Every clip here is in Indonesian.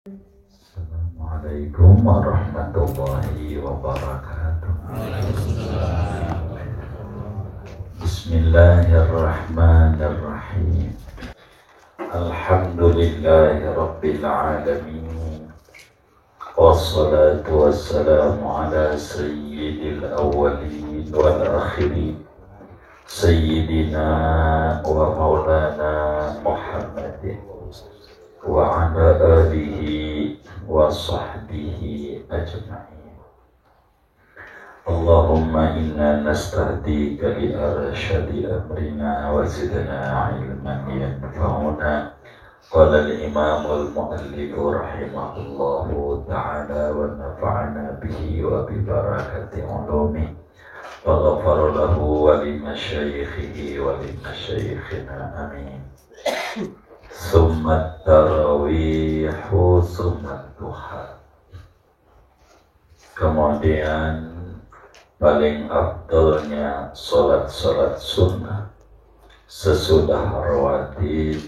Assalamualaikum warahmatullahi wabarakatuh. Bismillahirrahmanirrahim. Alhamdulillahi rabbil alamin. Wassalatu wassalamu ala sayyidil awwalin wal akhirin. Sayyidina wa maulana Muhammadin wa ala alihi wa sahbihi ajma'in. Allahumma inna nastahdika li arsyadi amrina wa zidna ilman yanfa'una. Qala al-imam al-muallif rahimahullahu ta'ala wa nafa'ana bihi wa bi barakati ulumi wa ghafara lahu wa li masyayikhihi wa li masyayikhina amin. Summat tarawihu summat duha. Kemudian paling afdalnya salat-salat sunnah sesudah rawatib,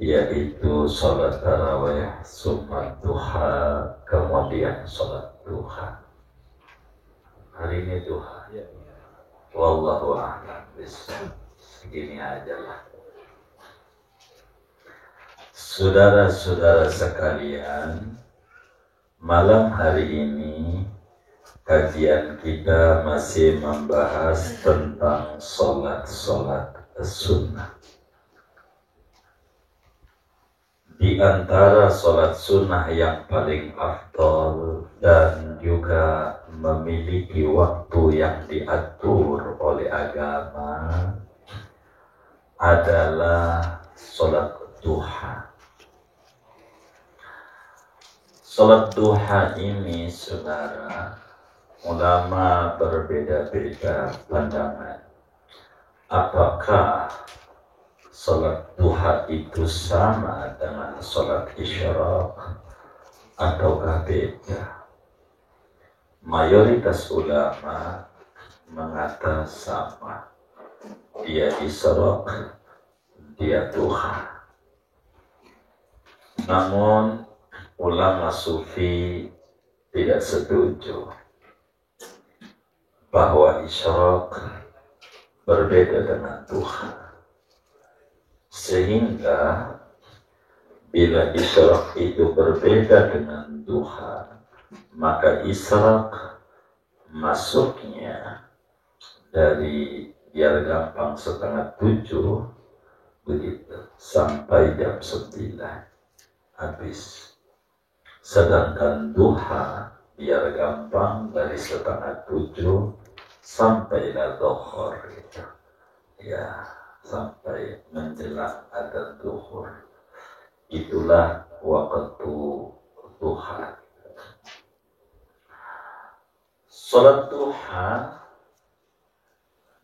yaitu salat tarawih, summat duha, kemudian salat duha. Hari ini duha. Wallahu a'lam bishawab. Segini aja lah. Saudara-saudara sekalian, malam hari ini kajian kita masih membahas tentang sholat-sholat sunnah. Di antara sholat sunnah yang paling afdal dan juga memiliki waktu yang diatur oleh agama adalah sholat duha. Salat duha ini, saudara, ulama berbeda-beda pandangan. Apakah salat duha itu sama dengan salat isyraq ataukah beda? Mayoritas ulama mengatakan sama. Dia isyraq, dia duha. Namun ulama sufi tidak setuju bahwa isyraq berbeda dengan duha, sehingga bila isyraq itu berbeda dengan duha, maka isyraq masuknya dari biar gampang 6:30 begitu sampai jam 9 habis. Sedangkan duha biar gampang dari 6:30 sampai dhuhur gitu. Ya, sampai menjelang adzan zuhur. Itulah waktu duha. Salat duha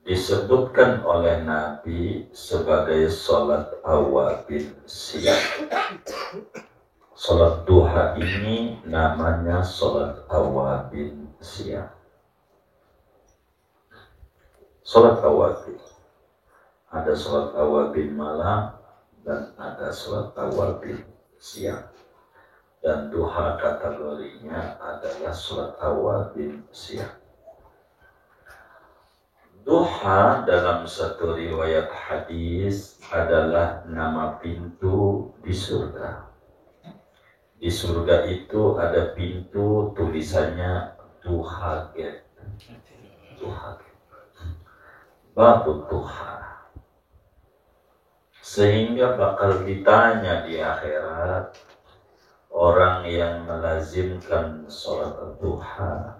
disebutkan oleh Nabi sebagai salat awabin siang. Salat duha ini namanya salat awabin siang. Salat awabin, ada salat awabin malam dan ada salat awabin siang. Dan duha kategorinya adalah salat awabin siang. Duha dalam satu riwayat hadis adalah nama pintu di surga. Di surga itu ada pintu tulisannya duha gate. Duha gate. Babu duha. Sehingga bakal ditanya di akhirat orang yang melazimkan sholat duha.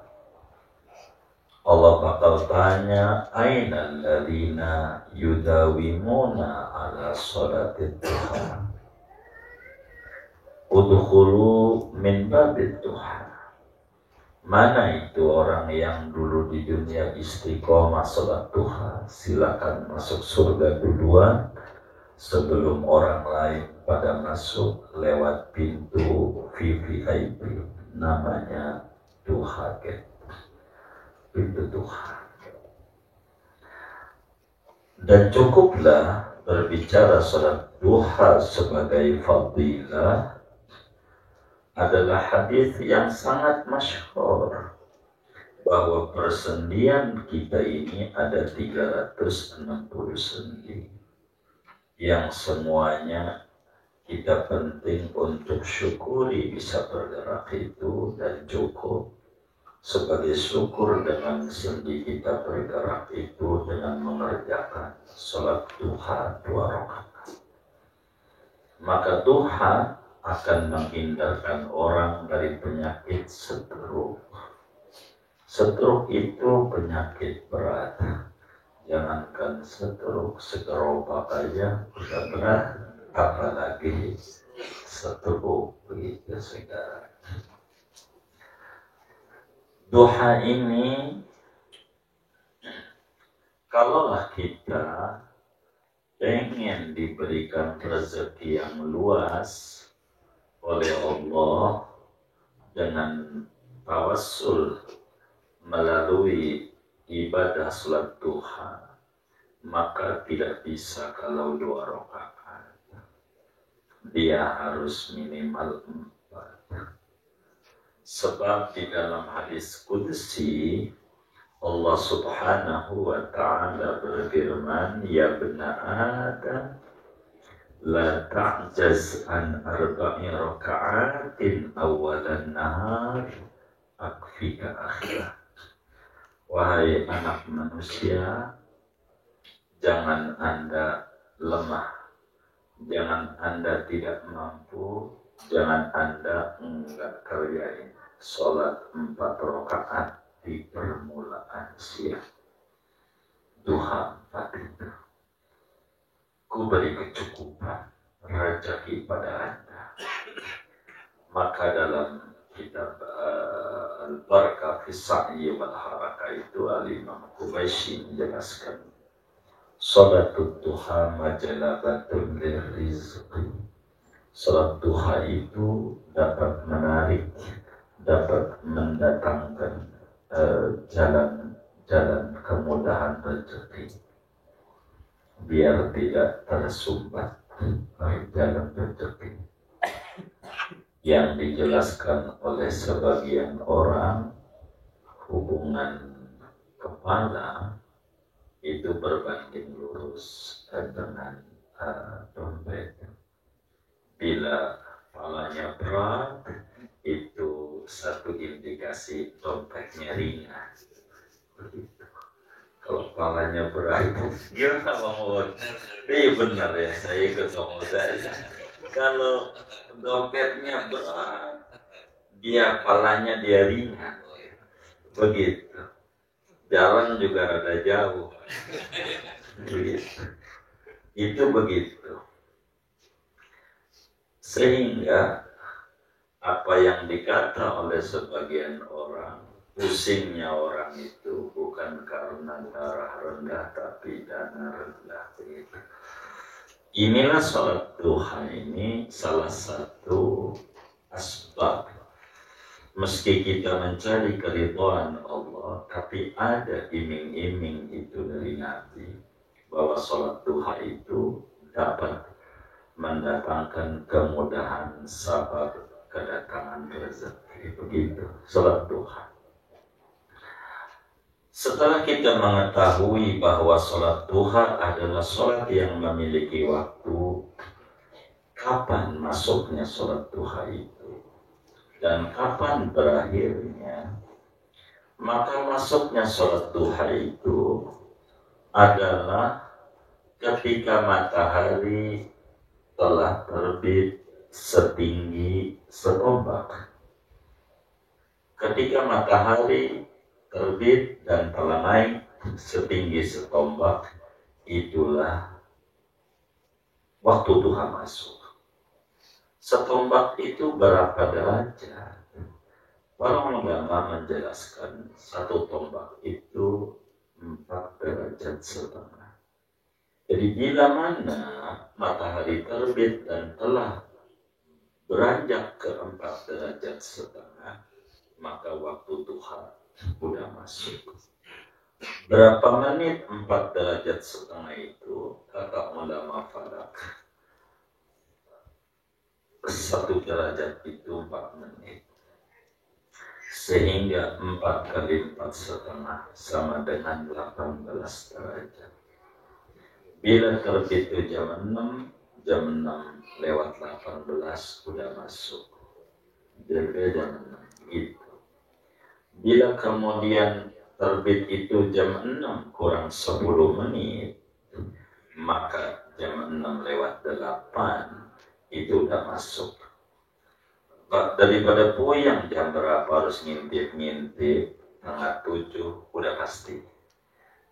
Allah bakal tanya, aina alladzina yudawimuna ala sholatid duha. Udkhulu min babid duha. Mana itu orang yang dulu di dunia istiqomah sholat duha? Silakan masuk surga duluan sebelum orang lain pada masuk lewat pintu VVIP, namanya duha gate. Pintu duha. Dan cukuplah berbicara sholat duha sebagai fadilah adalah hadis yang sangat masyhur bahwa persendian kita ini ada 360 sendi yang semuanya kita penting untuk syukuri bisa bergerak itu dan cukup sebagai syukur dengan sendi kita bergerak itu dengan mengerjakan sholat duha 2 rakaat. Maka duha akan menghindarkan orang dari penyakit stroke. Stroke itu penyakit berat. Jangankan stroke, segerobak aja udah berat, apalagi stroke begitu segala. Duha ini, kalaulah kita pengen diberikan rezeki yang luas oleh Allah dengan tawassul melalui ibadah sholat duha, maka tidak bisa kalau 2 rakaat. Dia harus minimal 4. Sebab di dalam hadis qudsi Allah subhanahu wa ta'ala berfirman, ya bena Adam la ta'jaz an 4 raka'atin awalan nahar akfika akhirah. Wahai anak manusia, jangan Anda lemah, jangan Anda tidak mampu, jangan Anda enggak kerjain sholat 4 rakaat di permulaan siang. Duha 4 itu, ku beri kecukupan rezeki pada Anda. Maka dalam kitab Al-Barakah fi Sa'i wal Harakah itu Al-Imam Qubaisy menjelaskan sholatul duha majalabatun lirizqi. Sholat duha itu dapat menarik, dapat mendatangkan jalan kemudahan rezeki, biar tidak tersumbat jalan rezeki. Yang dijelaskan oleh sebagian orang, hubungan kepala itu berbanding lurus dengan dompet. Bila kepalanya berat, itu satu indikasi dompetnya ringan. Begitu. Kalau kepalanya berat, gimana Mahmud? Iya benar ya, saya ketemu saya. Kalau dompetnya berat, dia kepalanya dia ringan. Begitu. Jalan juga rada jauh. Begitu. Itu begitu. Sehingga apa yang dikata oleh sebagian orang, pusingnya orang itu bukan karena darah rendah tapi dana rendah. Begitu. Inilah sholat duha ini salah satu asbab. Meski kita mencari keridhaan Allah, tapi ada iming-iming itu dari Nabi bahwa sholat duha itu dapat mendatangkan kemudahan sabab kedatangan rezeki. Begitu sholat duha. Setelah kita mengetahui bahwa sholat duha adalah sholat yang memiliki waktu, kapan masuknya sholat duha itu dan kapan berakhirnya, maka masuknya sholat duha itu adalah ketika matahari telah terbit setinggi setombak. Ketika matahari terbit dan telah naik setinggi setombak, itulah waktu duha masuk. Setombak itu berapa derajat? Para ulama menjelaskan satu tombak itu 4,5 derajat. Jadi bila mana matahari terbit dan telah beranjak ke 4,5 derajat, maka waktu duha sudah masuk. Berapa menit 4,5 derajat itu? Kata ulama falak, 1 derajat itu 4 menit. Sehingga 4 kali 4,5 sama dengan 18 derajat. Bila terbit itu jam 6 lewat 18 udah masuk. Jadi jam 6 gitu. Bila kemudian terbit itu jam 6 kurang 10 menit, maka jam 6 lewat 8 itu udah masuk. Daripada puyang jam berapa harus ngintip-ngintip, tengah 7 udah pasti.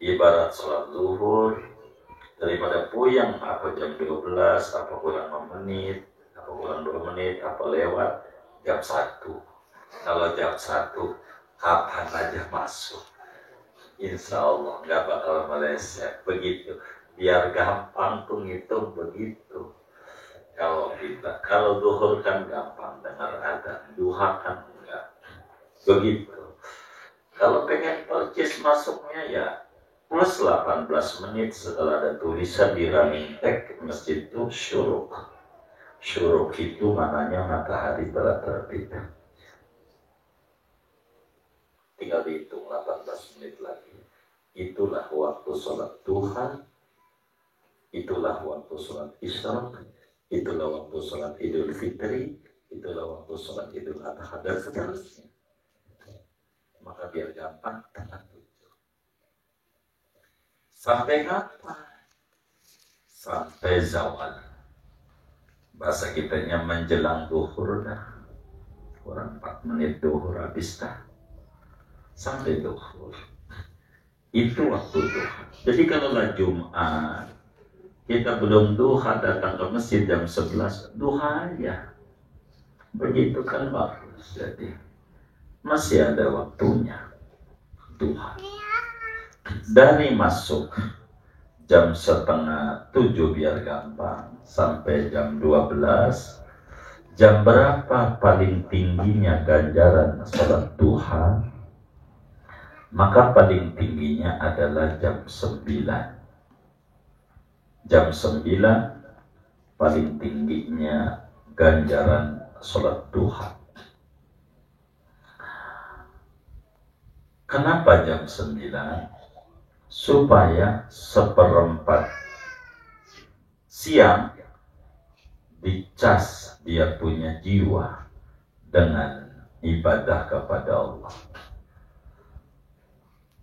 Ibarat sholat zuhur, daripada puyang apa jam 12, apa kurang 5 menit, apa kurang 2 menit, apa lewat jam 1. Kalau jam 1 kapan aja masuk, insya Allah nggak bakal meleset. Begitu, biar gampang tuh ngitung begitu. Kalau duhur kan gampang dengar adzan, duha kan enggak begitu. Kalau pengen percis masuknya ya plus 18 menit setelah ada tulisan di running tag masjid itu syuruk. Syuruk itu maknanya matahari telah terbit. Tinggal dihitung 18 menit lagi. Itulah waktu sholat duha, itulah waktu sholat isya, itulah waktu sholat idul fitri, itulah waktu sholat idul adha dan seterusnya. Maka biar gampang tengah 7. Sampai kapan? Sampai zawal. Bahasa kitanya menjelang duhur dah. Kurang 4 menit duhur habis dah. Sampai duhur. Itu waktu duha. Jadi kalau Jumat kita belum duha datang ke masjid jam 11, duha aja. Begitu kan bagus. Jadi masih ada waktunya duha. Dari masuk jam 6:30 biar gampang sampai jam 12, jam berapa paling tingginya ganjaran sholat duha? Maka paling tingginya adalah jam 9. Jam 9 paling tingginya ganjaran sholat duha. Kenapa jam 9? Supaya 1/4 siang dicas dia punya jiwa dengan ibadah kepada Allah.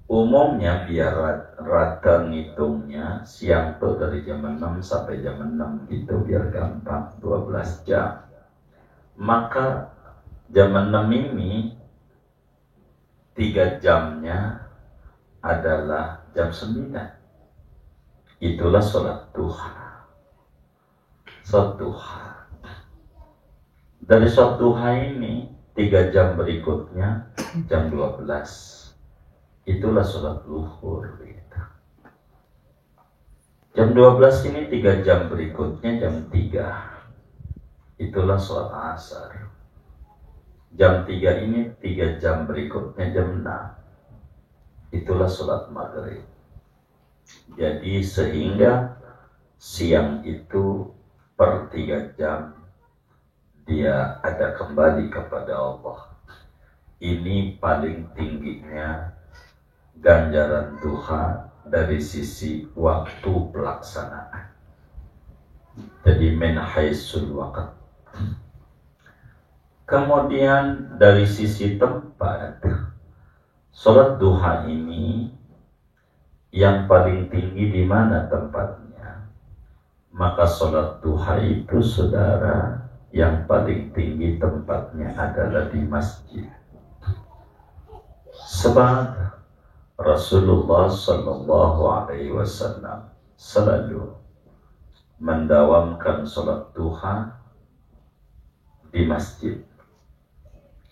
Umumnya biar rata ngitungnya siang tuh dari jam 6 sampai jam 6 gitu biar gampang, 12 jam. Maka jam 6 ini 3 jamnya adalah jam 9. Itulah sholat duha. Sholat duha. Dari sholat duha ini 3 jam berikutnya jam 12. Itulah sholat zuhur. Jam 12 ini 3 jam berikutnya jam 3. Itulah sholat asar. Jam 3 ini 3 jam berikutnya jam 6. Itulah sholat maghrib. Jadi sehingga siang itu per 3 jam dia ada kembali kepada Allah. Ini paling tingginya ganjaran duha dari sisi waktu pelaksanaan. Jadi min haisul waqt. Kemudian dari sisi tempat, sholat duha ini yang paling tinggi di mana tempatnya? Maka sholat duha itu saudara yang paling tinggi tempatnya adalah di masjid. Sebab Rasulullah Sallallahu Alaihi Wasallam selalu mendawamkan sholat duha di masjid.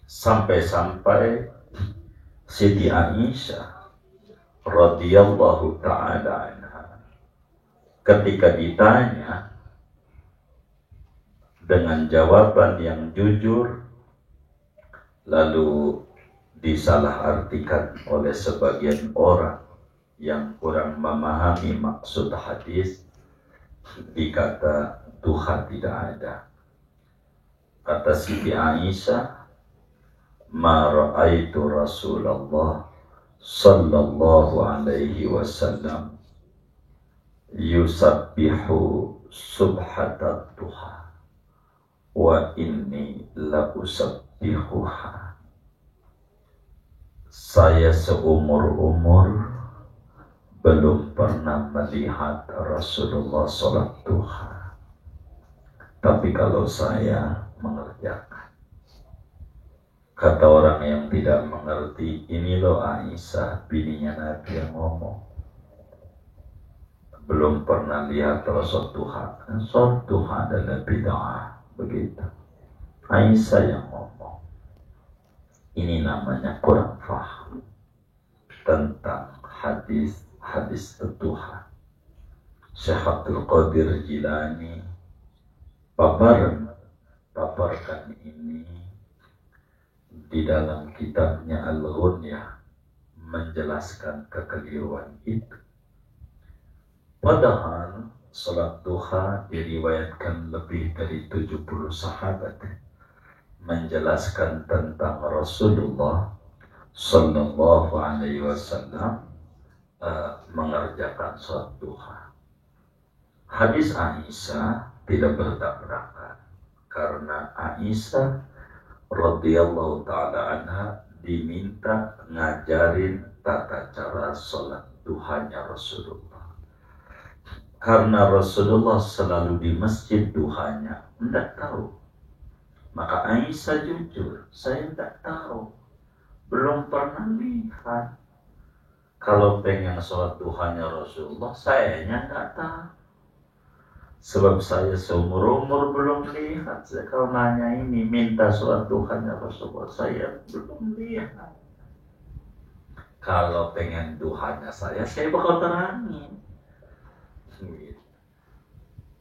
Sampai-sampai Siti Aisyah radhiyallahu ta'ala anha ketika ditanya dengan jawaban yang jujur lalu disalahartikan oleh sebagian orang yang kurang memahami maksud hadis, dikata duha tidak ada. Kata Siti Aisyah, ma ra'aitu Rasulullah sallallahu alaihi wasallam yusabbihu subhatat duha wa inni la usabbihuha. Saya seumur-umur belum pernah melihat Rasulullah sholat duha, tapi kalau saya mengerjakan. Kata orang yang tidak mengerti, ini loh Aisyah, bininya Nabi yang ngomong. Belum pernah lihat sholat duha. Sholat duha adalah bid'ah, begitu. Aisyah yang ngomong. Ini namanya kurang paham tentang hadis duha. Syekh Abdul Qadir Jilani paparkan ini di dalam kitabnya Al-Ghunyah, menjelaskan kekeliruan itu. Padahal salat duha diriwayatkan lebih dari 70 sahabat menjelaskan tentang Rasulullah sallallahu alaihi wasallam mengerjakan salat duha. Hadis Aisyah tidak bertabrakan karena Aisyah radhiyallahu ta'ala anha diminta ngajarin tata cara sholat duhanya Rasulullah. Karena Rasulullah selalu di masjid duhanya, tidak tahu. Maka Aisyah jujur, saya tidak tahu, belum pernah lihat. Kalau pengen sholat duhanya Rasulullah, sayanya tidak tahu. Sebab saya seumur-umur belum lihat. Saya kalau nanya ini, minta sholat duhanya Rasulullah, saya belum lihat. Kalau pengen duhanya saya bakal terangin.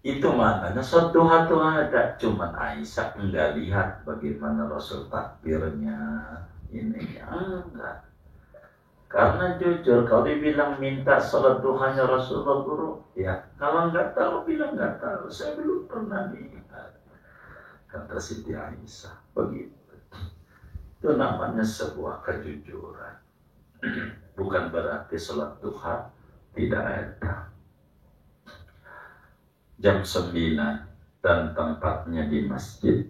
Itu maknanya sholat duha itu ada. Cuman Aisyah enggak lihat bagaimana Rasul takbirnya, ini enggak. Karena jujur, kalau dibilang minta sholat duhanya Rasulullah guru, ya kalau nggak tahu bilang nggak tahu. Saya belum pernah lihat. Kata Siti Aisyah begitu. Itu namanya sebuah kejujuran. Bukan berarti sholat duha tidak ada. Jam 9 dan tempatnya di masjid.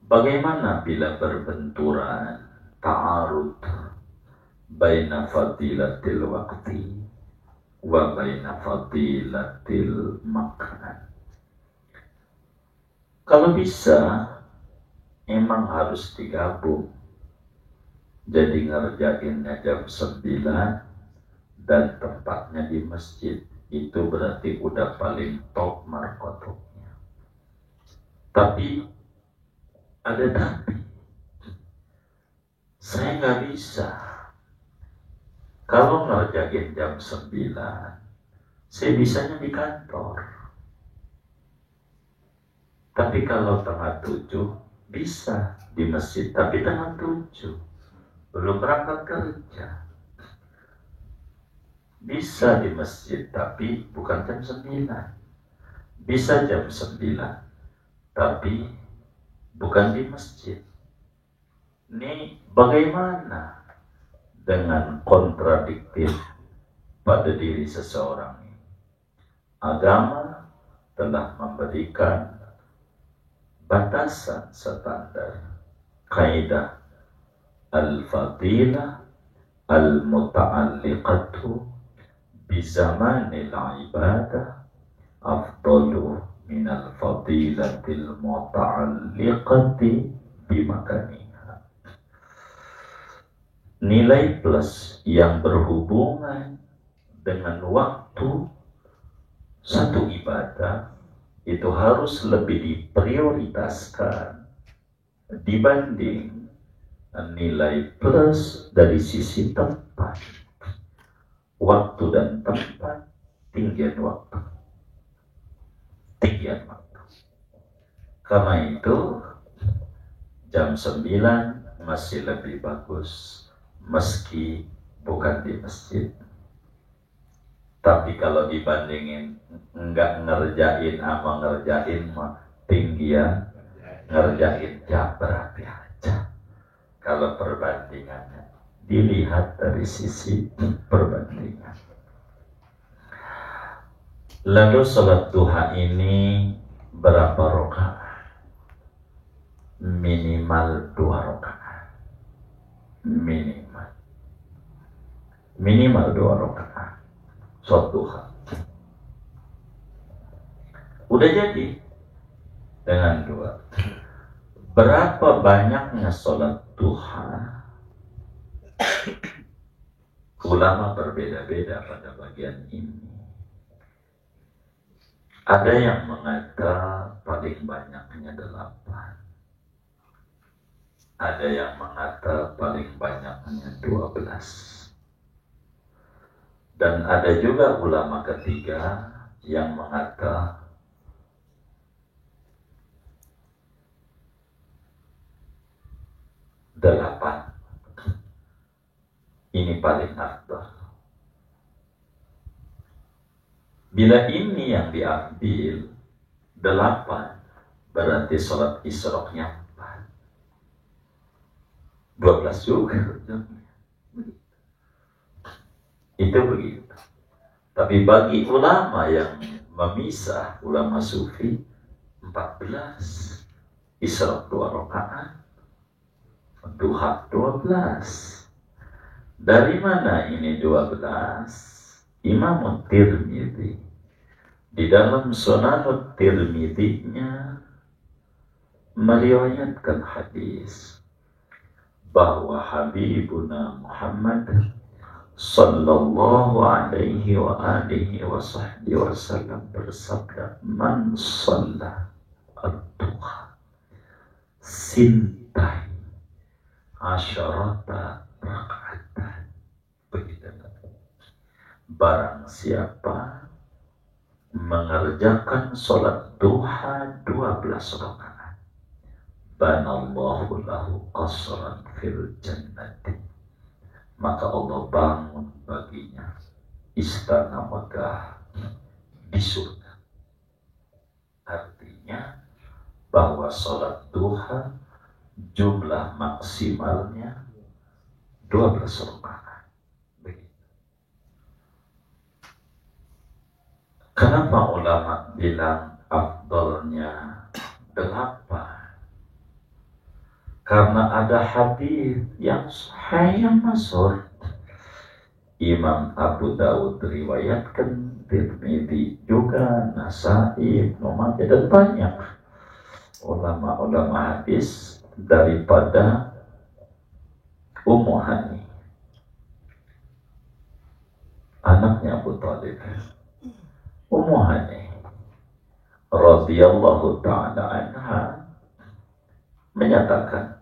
Bagaimana bila berbenturan, ta'arud baina fadilatil waqti wa baina fadilatil makan? Kalau bisa emang harus digabung. Jadi ngerjainnya jam 9 dan tempatnya di masjid, itu berarti udah paling top markotopnya. Tapi ada tapi, saya nggak bisa. Kalau ngerjain jam 9, saya bisanya di kantor. Tapi kalau tengah 7, bisa di masjid, tapi tengah 7. Belum berangkat kerja. Bisa di masjid, tapi bukan jam 9. Bisa jam 9, tapi bukan di masjid. Ini bagaimana dengan kontradiktif pada diri seseorang ini? Agama telah memberikan batasan standar, kaidah al-fadilah al-muta'alliqatu bizamanil ibadah afdalu minal fadilatil muta'alliqati bimakaniha. Nilai plus yang berhubungan dengan waktu satu ibadah itu harus lebih diprioritaskan dibanding nilai plus dari sisi tempat. Waktu dan tempat, tinggian waktu. Karena itu jam 9 masih lebih bagus meski bukan di masjid. Tapi kalau dibandingin enggak ngerjain sama ngerjain mah tinggian ngerjain berarti aja. Kalau perbandingannya dilihat dari sisi perbandingan. Lalu sholat duha ini berapa rakaat? Minimal 2 rakaat. Minimal 2 rakaat. Sholat duha. Udah jadi dengan 2. Berapa banyaknya sholat duha? Ulama berbeda-beda pada bagian ini. Ada yang mengatakan paling banyaknya 8. Ada yang mengatakan paling banyaknya 12. Dan ada juga ulama ketiga yang mengatakan 8. Ini paling afdal. Bila ini yang diambil 8, berarti sholat isroknya 4. 12 juga. Itu begitu. Tapi bagi ulama yang memisah, ulama sufi, 14. Isrok 2 rakaat, duha 12. Dari mana ini 12? Imam Tirmidzi di dalam Sunan Tirmidzi-nya meriwayatkan hadis bahwa Habibuna Muhammad sallallahu alaihi wa alihi wa sahbihi wasallam bersabda, man shalla ad-duha sintai asyarata raka'atan. Begitu. Barang siapa mengerjakan sholat duha 12 rakaat, banallahu lahu qasran fil jannati, maka Allah bangun baginya istana megah di surga. Artinya bahwa sholat duha jumlah maksimalnya 12 rakaat. Kenapa ulama bilang afdalnya 8? Karena ada hadis yang sahih yang masyhur. Imam Abu Dawud riwayatkan, Tirmidzi juga, Nasai, Ibnu Majah, dan banyak ulama-ulama hadis daripada Ummu Hani, anaknya Abu Thalib. Ummu Hani radhiyallahu ta'ala anha menyatakan,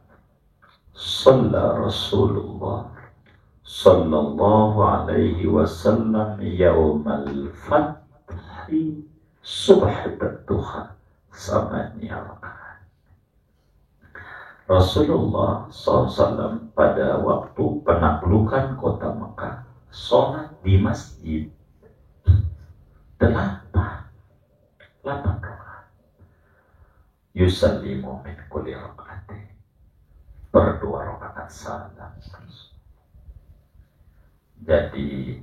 shalla Rasulullah sallallahu alaihi wasallam yaumal fathi subhat ad-duha samaniya rakaat. Rasulullah SAW pada waktu penaklukan kota Mekah sholat di masjid 8 rakaat. Yusallimu min kulli rakaati, per 2 rakaat salam. Jadi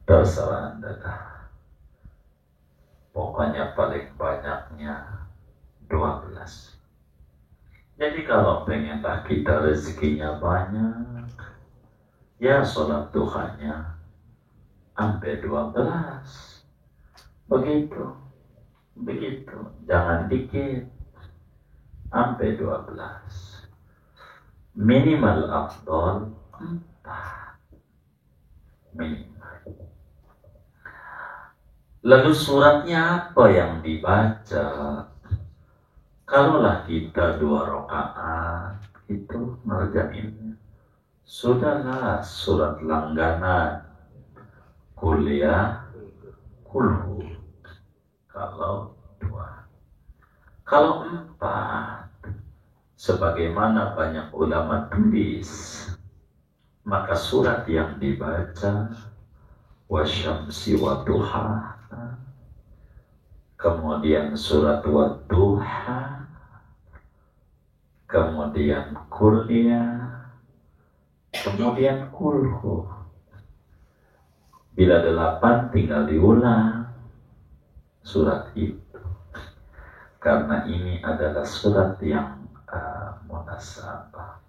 terserah Anda dah. Pokoknya paling banyaknya 12. Jadi kalau pengen kita rezekinya banyak, ya sholat duhanya sampai 12. Begitu, jangan dikit, sampai 12. Minimal afdal 4. Minimal. Lalu suratnya apa yang dibaca? Kalaulah kita 2 rakaat itu ngerjainnya, sudahlah surat langganan, kuliah, kulhu. Kalau 2, kalau 4, sebagaimana banyak ulama tulis, maka surat yang dibaca wasyamsi wa duha, kemudian surat wa duha, kemudian kuliah, kemudian kulhu. Bila 8 tinggal diulang surat itu, karena ini adalah surat yang munasabah,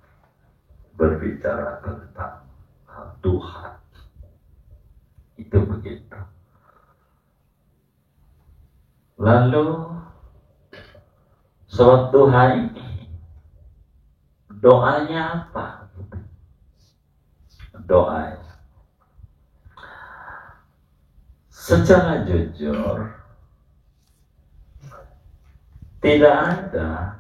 berbicara tentang Tuhan. Itu begitu. Lalu sholat duha ini doanya apa? Doanya secara jujur tidak ada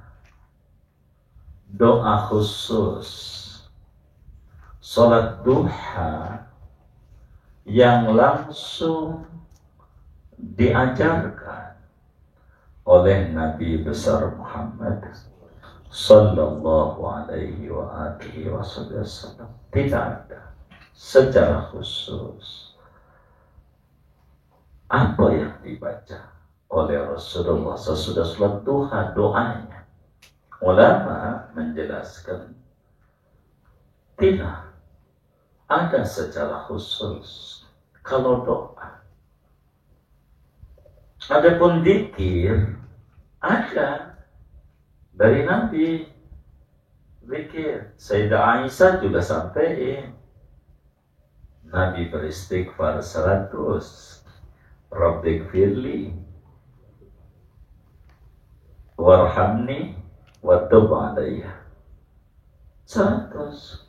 doa khusus sholat duha yang langsung diajarkan oleh Nabi besar Muhammad sallallahu alaihi wa alihi wasallam. Tidak ada secara khusus apa yang dibaca oleh Rasulullah sesudah sholat duha doanya. Ulama menjelaskan tidak ada secara khusus kalau doa. Adapun zikir ada dari Nabi. Zikir Sayyidah Aisyah juga sampaikan Nabi beristighfar 100, Rabbighfirli warhamni wa tub alayya, 100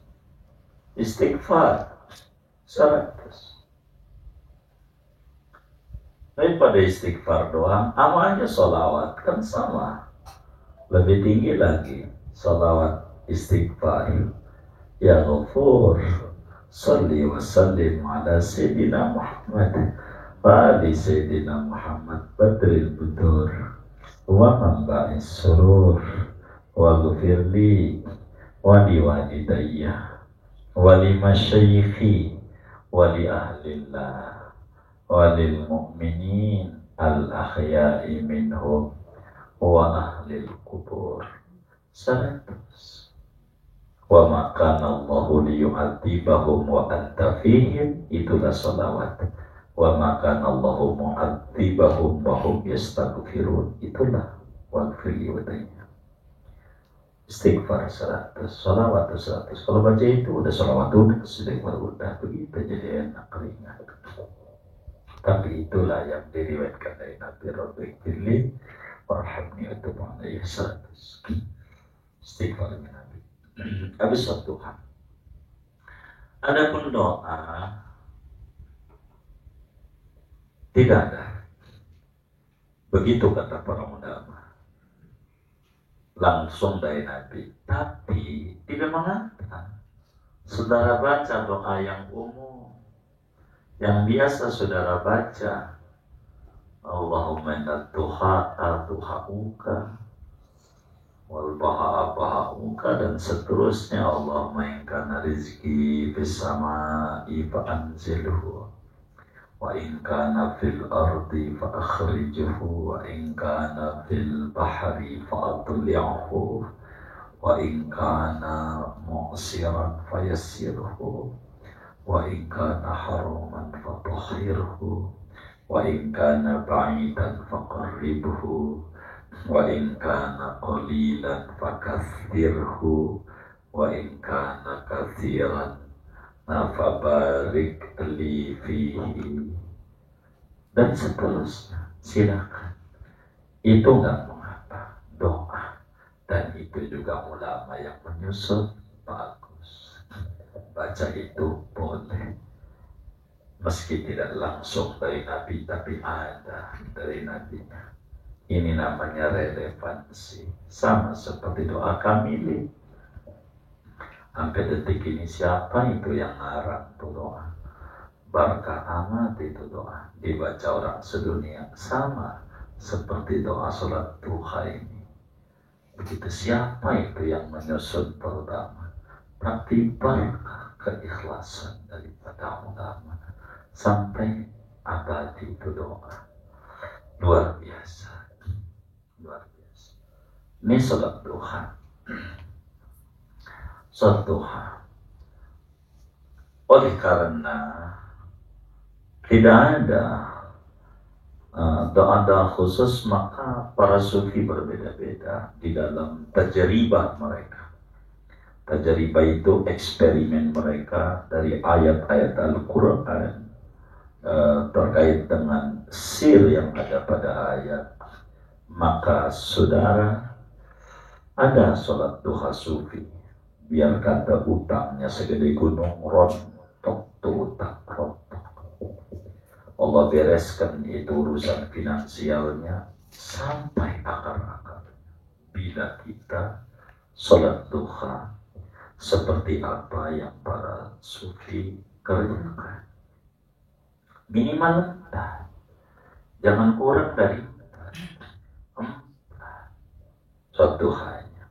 istighfar 100. Daripada istighfar doang, amalnya sholawat kan sama, lebih tinggi lagi sholawat istighfar. Ya Ghafur salli wa sallim ala Sayyidina Muhammad wa ali Sayyidina Muhammad badril budur wa manba'is surur wa ghafirli wa liwalidayya wa limasyayikhi wa li ahlillah walil mu'minin al-ahya'i minhum wa ahlil kubur 100. Wa makana Allahu liyu'adzibahum wa anta fihim, itulah salawat. Wa makana Allahu mu'adzibahum wa hum yastaghfirun, itulah waghfirli wadayya. Istighfar 100, salawat 100. Kalau baca itu udah salawat istighfar udah begitu, jadi enak ringan. Tapi itulah yang diriwayatkan dari Nabi, Rabbighfirli warhamni wa tub alayya 100. Istighfar Nabi. Habis sholat duha. Adapun doa tidak ada. Begitu kata para ulama. Langsung dari Nabi. Tapi tidak mengatakan saudara baca doa yang umum yang biasa saudara baca, Allahumma inna tuha'a tuha'uka wal baha'a baha'uka dan seterusnya. Allahumma in kana rizki fis sama'i fa'anzilhu wa in kana fil ardi fa'akhrijhu wa in kana fil bahri fa'atli'hu wa in kana mu'siran fayassirhu wa in kana haraman fatahhirhu wa in kana ba'idan faqarribhu wa in kana qalilan fakaththirhu wa in kana katsiran fabarik li fihi dan seterusnya. Silakan, itu nggak mengapa doa, dan itu juga ulama yang menyusun bagus. Baca itu boleh, meski tidak langsung dari Nabi, tapi ada dari Nabi. Ini namanya relevansi. Sama seperti doa kamili. Sampai detik ini siapa itu yang ngarang itu doa? Barakah amat itu doa. Dibaca orang sedunia. Sama seperti doa sholat duha ini. Begitu, siapa itu yang menyusun pertama? Tapi barakah keikhlasan daripada ulama. Sampai abadi itu doa. Luar biasa. Luar biasa. Ini sholat duha. suatu hal. Oleh karena tidak ada doa-doa khusus, maka para sufi berbeda-beda di dalam tajribah mereka. Tajribah itu eksperimen mereka dari ayat-ayat Al-Quran terkait dengan sir yang ada pada ayat. Maka saudara, ada sholat duha sufi, biar kata utangnya segede gunung, rontok tuh utang, rontok. Allah bereskan itu urusan finansialnya sampai akar-akar. Bila kita sholat duha seperti apa yang para sufi kerjakan, minimal 4, jangan kurang dari 4 sholat duhanya.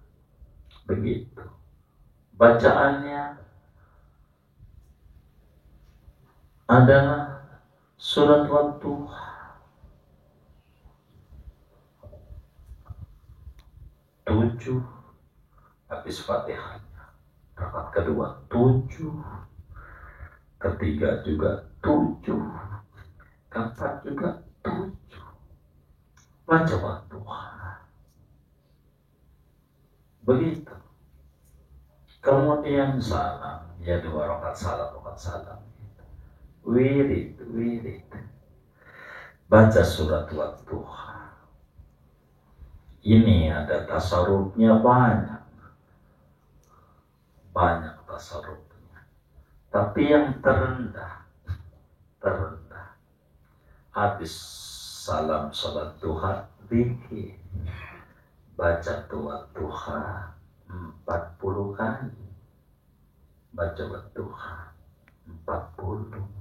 Begitu. Bacaannya adalah surat Wadduha 7, habis Fatihahnya. Rakaat kedua 7, ketiga juga 7, keempat juga 7. Baca Wadduha. Begitu. Kemudian salam, ya 2 rakaat salam. Wirid. Baca surat Wadduha. Ini ada tasarrufnya banyak tasarrufnya. Tapi yang terendah. Habis salam salat duha, zikir. Baca Wadduha 40 kali. Baca Wadduha 40.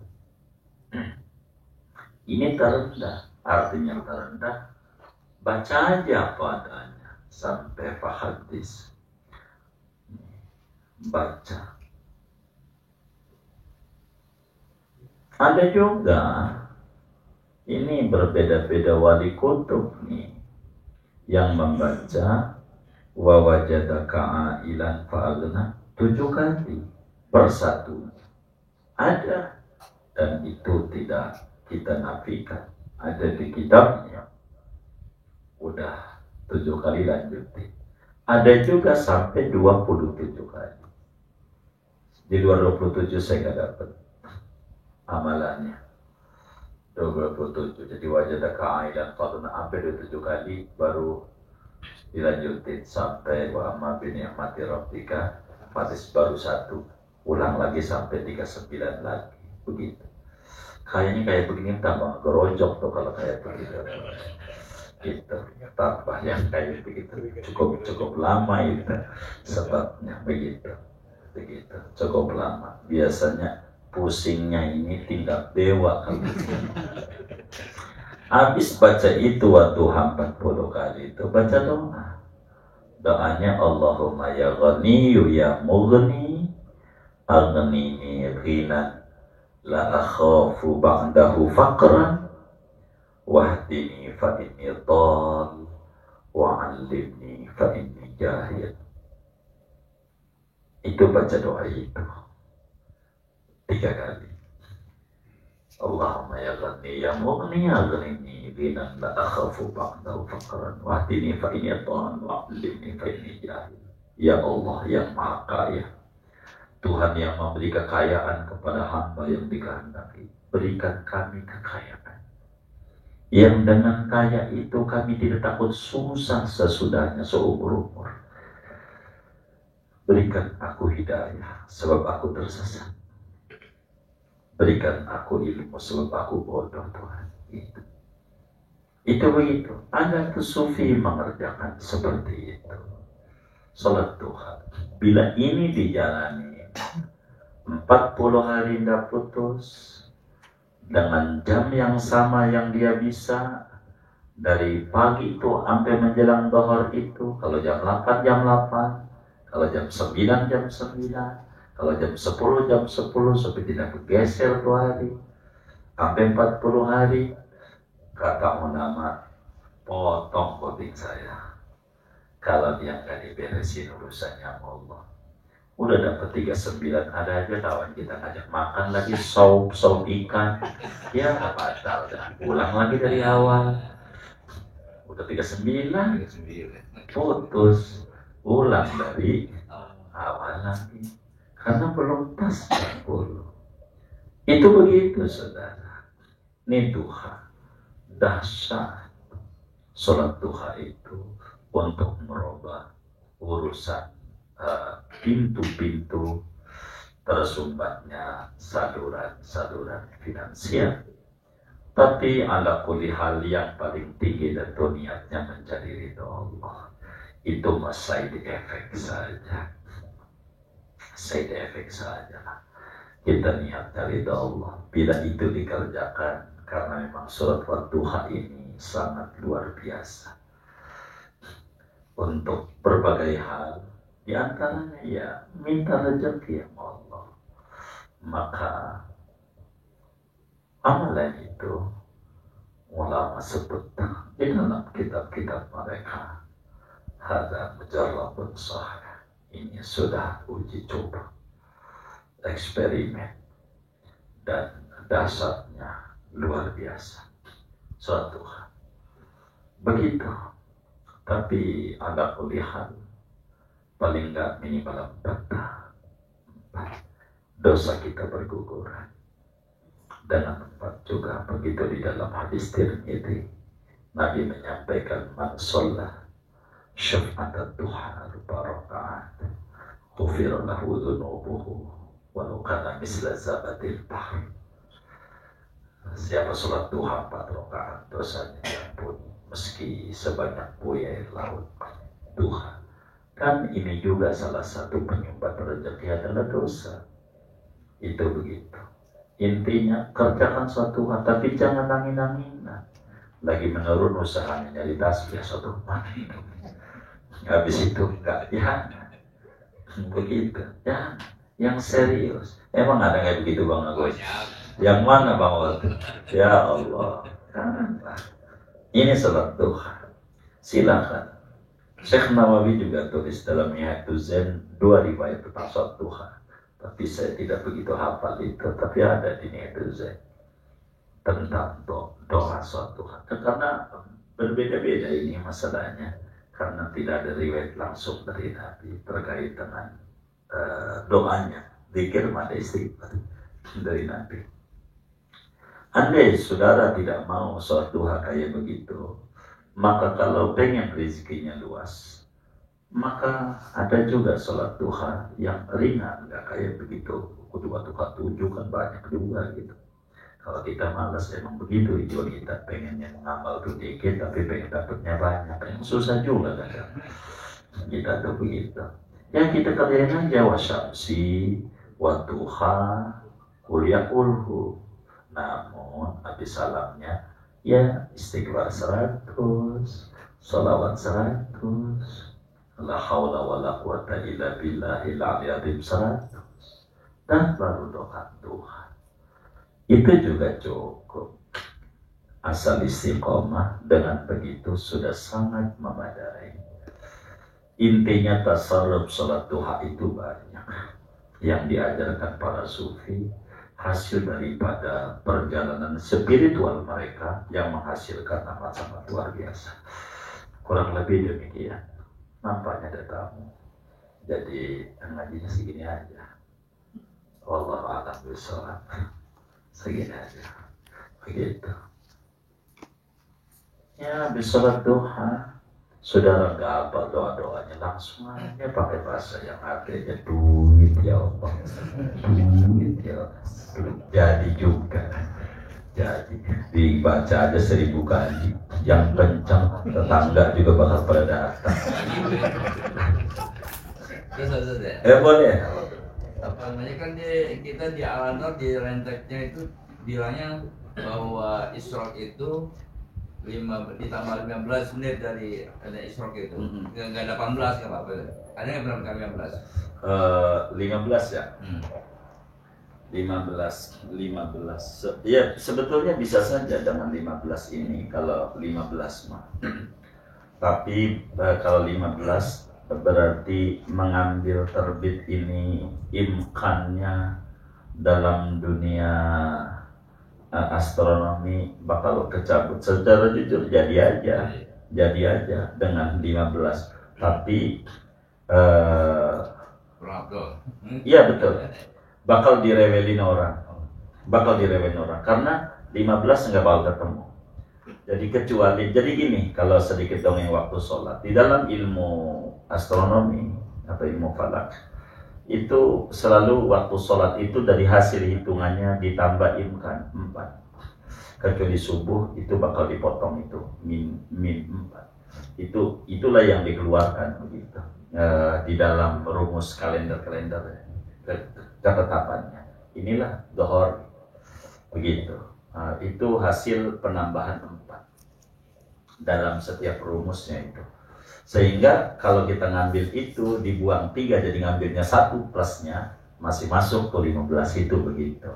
Ini terendah, artinya terendah. Baca aja apa adanya sampai fahadis. Baca. Ada juga, ini berbeda-beda wali kutub nih, yang membaca wa wajadaka ailan fa'agna 7 kali per satu. Ada, dan itu tidak kita nafikan, ada di kitabnya. Udah 7 kali lanjutin. Ada juga sampai 27 kali. Di luar 27 saya nggak dapat amalannya. 27, jadi wajadaka ailan fa'agna sampai 27 kali baru dilanjutin sampai wa amma bi ni'mati rabbika hadis baru 1, ulang lagi sampai 39 lagi. Begitu. Kayaknya kayak begini tambah gerojok tuh kalau kayak begitu. Gitu. Tambah yang kayak begitu cukup lama itu sebabnya begitu. Cukup lama. Biasanya pusingnya ini tingkat dewa kan. Habis baca itu Wadduha 40 kali itu baca doa. Doanya Allahumma ya ghaniyyu ya mughni aghnini ghinan la akhafu ba'dahu faqran wahdini fa inni dhal wa'allimni fa inni jahil. Itu baca doa itu 3 kali. Allahumma ya ghani ya mughni aghnini ghinan la akhafu ba'dahu faqran wahdini fa inni dhal wa'allimni fa inni jahil. Ya Allah yang Maha Kaya, Tuhan yang memberi kekayaan kepada hamba yang dikehendaki, berikan kami kekayaan yang dengan kaya itu kami tidak takut susah sesudahnya seumur umur. Berikan aku hidayah sebab aku tersesat. Berikan aku ilmu sebab aku bodoh Tuhan. Itu begitu. Ada tuh sufi mengerjakan seperti itu. Salat duha. Bila ini dijalani 40 hari tidak putus, dengan jam yang sama yang dia bisa, dari pagi itu sampai menjelang zuhur itu, kalau jam 8 jam 8, kalau jam 9 jam 9, kalau jam 10 jam 10, sampai tidak bergeser 2 hari sampai 40 hari. Kata ulama, potong kuping saya kalau dia nggak diberesin urusannya Allah. Udah dapat 39, ada aja kawan kita ngajak makan lagi sop ikan. Ya nggak batal dah. Ulang lagi dari awal. Udah 39, putus. Ulang dari awal lagi. Karena belum pas 40. Itu begitu saudara. Ini duha. Dahsyat. Sholat duha itu untuk merubah urusan pintu-pintu tersumbatnya saluran finansial. Tapi ala kulli hal yang paling tinggi dan niatnya mencari ridho Allah. Itu mas side effect saja. Side effect saja. Kita niat cari ridho Allah. Bila itu dikerjakan, karena memang surat Wadduha ini sangat luar biasa. Untuk berbagai hal, di antaranya ya minta rezeki sama Allah. Maka amalan itu ulama sebut di dalam kitab-kitab mereka, hadza mujarrabun sahih. Ini sudah uji coba, eksperimen, dan dasarnya luar biasa. Suatu begitu. Tapi ada kulihat paling enggak minimal 4 dosa kita berguguran. Dan 4 juga begitu di dalam hadis Tirmidzi, Nabi menyampaikan man sholla syaf'at duha 4 rakaat ghufira lahu dzunubuhu walau kana misla zabatil bahr. Siapa sholat duha 4 rakaat dosanya diampuni meski sebanyak buaya laut. Duha kan ini juga salah satu penyumbat rezeki adalah dosa. Itu begitu. Intinya kerjakan suatu hal, tapi jangan nangin-nanginan. Lagi menurun usahanya nyari tasbih suatu mati. Habis itu enggak ya. Begitu. Ya, yang serius. Emang ada kayak begitu Bang Agus? Yang mana Bang Agus? Ya Allah. Karena ini salat duha. Silakan. Syekh Nawawi juga tulis dalam Nihayatul Zen 2 riwayat tentang salat duha. Tapi saya tidak begitu hafal itu. Tapi ada di Nihayatul Zen tentang doa salat duha. Karena berbeda-beda ini masalahnya. Karena tidak ada riwayat langsung dari Nabi terkait dengan doanya. Zikir mada istighfar dari Nabi. Andai saudara tidak mau sholat duha kayak begitu, maka kalau pengen rezekinya luas, maka ada juga sholat duha yang ringan, nggak kayak begitu. Kedua duha 7 kan banyak juga gitu. Kalau kita malas emang begitu, itu kita pengennya mengamal tuh dikit, tapi pengen dapatnya banyak. Yang susah juga kan. Kita tuh begitu. Yang kita kerjain aja wasyamsi, wadduha, kuliah ulhu. Namun habis salamnya ya istighfar 100, sholawat 100, la haula wala quwata illa billahil aliyyil 100, dan baru doa Tuhan. Itu juga cukup. Asal istiqomah, dengan begitu sudah sangat memadai. Intinya tasarruf sholat duha itu banyak yang diajarkan para sufi, hasil daripada perjalanan spiritual mereka yang menghasilkan amat sangat luar biasa. Kurang lebih demikian. Nampaknya ada tamu. Jadi ngajinya segini aja. Wallahu a'lam bishawab. Segini aja. Begitu. Ya, habis sholat duha, saudara nggak apa doa-doanya, langsung aja pakai bahasa yang artinya duit ya Allah, duit ya Allah. Jadi juga, jadi dibaca aja 1000 kali, yang kencang tetangga juga bakal pada datang. Boleh. Apa namanya kan kita di Al-Anwar di renteknya itu bilangnya bahwa Isyraq itu ditambah 15 menit dari ada Isyraq itu. Enggak 18 enggak apa-apa. Ada yang berapa 15? 15 ya. 15 ya sebetulnya bisa saja dengan 15 ini kalau 15 mah. Tapi kalau 15 berarti mengambil terbit ini imkannya dalam dunia astronomi bakal kecabut. Secara jujur jadi aja dengan 15. Tapi iya betul, bakal direwelin orang karena 15 nggak bakal ketemu. Jadi kecuali, jadi gini, kalau sedikit dongeng waktu sholat di dalam ilmu astronomi atau ilmu falak itu selalu waktu sholat itu dari hasil hitungannya ditambah imkan 4, kecuali subuh itu bakal dipotong itu min 4. Itulah yang dikeluarkan begitu di dalam rumus kalender ketetapannya. Inilah dohor begitu. Itu hasil penambahan 4 dalam setiap rumusnya itu. Sehingga kalau kita ngambil itu dibuang 3 jadi ngambilnya 1 plusnya masih masuk tuh 15 itu begitu.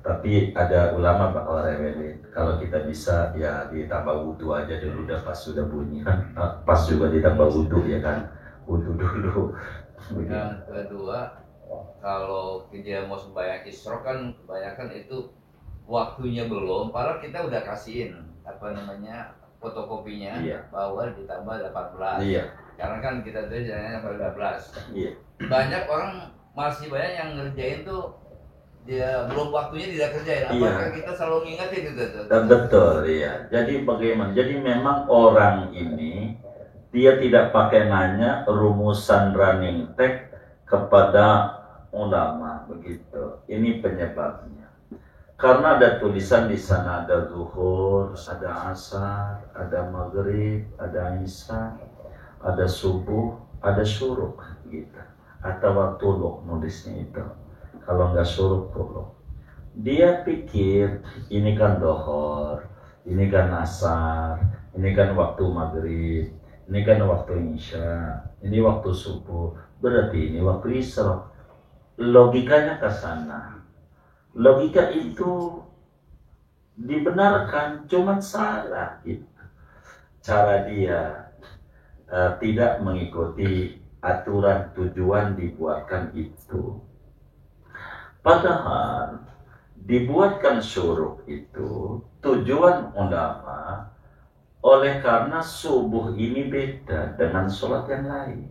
Tapi ada ulama bakal rewelin. Kalau kita bisa ya ditambah wudhu aja dulu, udah pas sudah bunyi kan, pas juga ditambah wudhu ya kan, wudhu dulu. Yang kedua, kalau dia mau sembahyang isyrok kan kebanyakan itu waktunya belum, padahal kita udah kasihin fotokopinya, iya, bahwa ditambah 18. Iya. Karena kan kita tuh jangan 18. Iya. Banyak orang masih banyak yang ngerjain tuh dia belum waktunya tidak kerjain. Apakah kita selalu ngingetin itu? Betul, iya. Jadi bagaimana? Jadi memang orang ini dia tidak pakai nanya rumusan running tag kepada ulama begitu. Ini penyebabnya. Karena ada tulisan di sana, ada zuhur, ada asar, ada maghrib, ada isya, ada subuh, ada syuruk gitu. Atau tuluk nulisnya itu. Kalau nggak syuruk tuluk. Dia pikir ini kan dohor, ini kan asar, ini kan waktu maghrib, ini kan waktu isya, ini waktu subuh. Berarti ini waktu isra. Logikanya ke sana. Logika itu dibenarkan, cuma salah gitu. Cara dia tidak mengikuti aturan tujuan dibuatkan itu. Padahal dibuatkan syuruk itu tujuan ulama oleh karena subuh ini beda dengan sholat yang lain.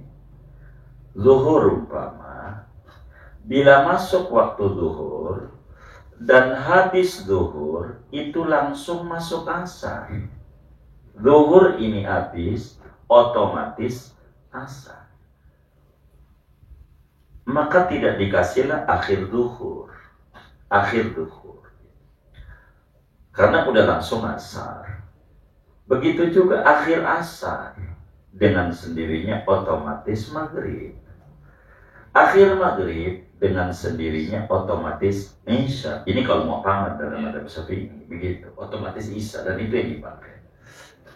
Zuhur umpama, bila masuk waktu zuhur dan habis zuhur itu langsung masuk asar. Zuhur ini habis, otomatis asar. Maka tidak dikasihlah akhir zuhur. Karena udah langsung asar. Begitu juga akhir asar. Dengan sendirinya otomatis maghrib. Akhir maghrib dengan sendirinya otomatis isya. Ini kalau mau pamat dalam madhab Syafi'i begitu, otomatis isya, dan itu yang dipakai.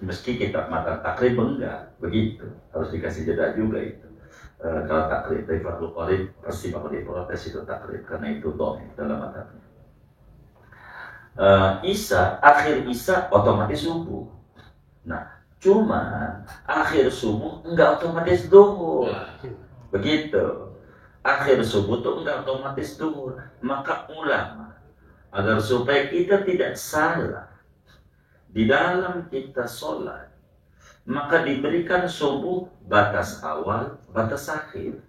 Meski kita makan takrib enggak begitu, harus dikasih jeda juga itu. Kalau takrib dari Fardhu Qorib pasti bakal diprotes itu takrib karena itu dhamir dalam madhabnya. Isya, akhir isya otomatis subuh. Nah, cuman akhir subuh enggak otomatis zuhur. Begitu. Akhir subuh itu enggak otomatis zuhur. Maka ulama agar supaya kita tidak salah di dalam kita sholat, maka diberikan subuh batas awal, batas akhir.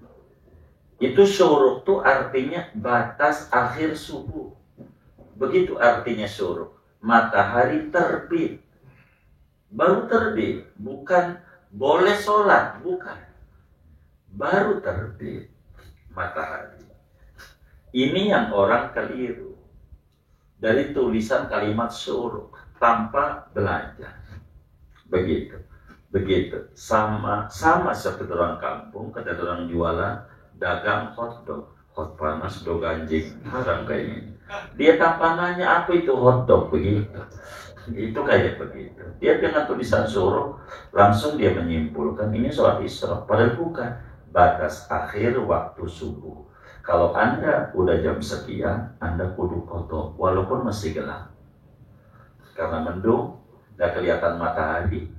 Itu syuruk itu artinya batas akhir subuh. Begitu artinya syuruk. Matahari terbit. Baru terbit. Bukan boleh sholat. Bukan. Baru terbit matahari. Ini yang orang keliru. Dari tulisan kalimat syuruk tanpa belajar. Begitu. Sama seperti orang kampung, kata orang jualan dagang hotdog, hot panas do ganjing, orang kayak ini. Dia tanpa nanya apa itu hotdog begitu. Itu kayak begitu. Dia dengan tulisan syuruk langsung dia menyimpulkan ini sholat isyraq, padahal bukan. Batas akhir waktu subuh. Kalau Anda udah jam sekian, Anda kudu qadha walaupun masih gelap. Karena mendung, nggak kelihatan matahari.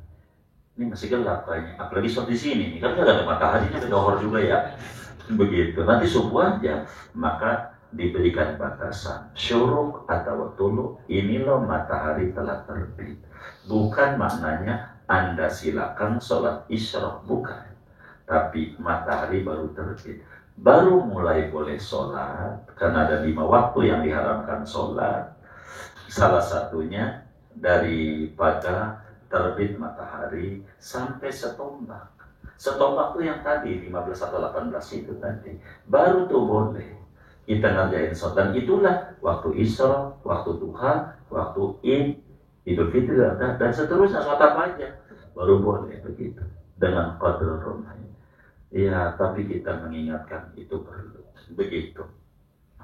ini masih gelap kayaknya, apalagi sholat di sini, kan nggak ada matahari, ada dohor juga ya, begitu. Nanti subuh aja, maka diberikan batasan syuruk atau tulu, ini loh matahari telah terbit. Bukan maknanya Anda silakan sholat isyraq, bukan. Tapi matahari baru terbit, baru mulai boleh sholat, karena ada 5 waktu yang diharamkan sholat. Salah satunya daripada terbit matahari sampai setombak. Setombak itu yang tadi 15 atau 18 itu tadi, baru tuh boleh kita ngerjain sholat. Dan itulah waktu isyraq, waktu duha, waktu Idul Fitri dan seterusnya, sholat apa aja baru boleh begitu dengan qadr rumah. Ya, tapi kita mengingatkan itu perlu begitu.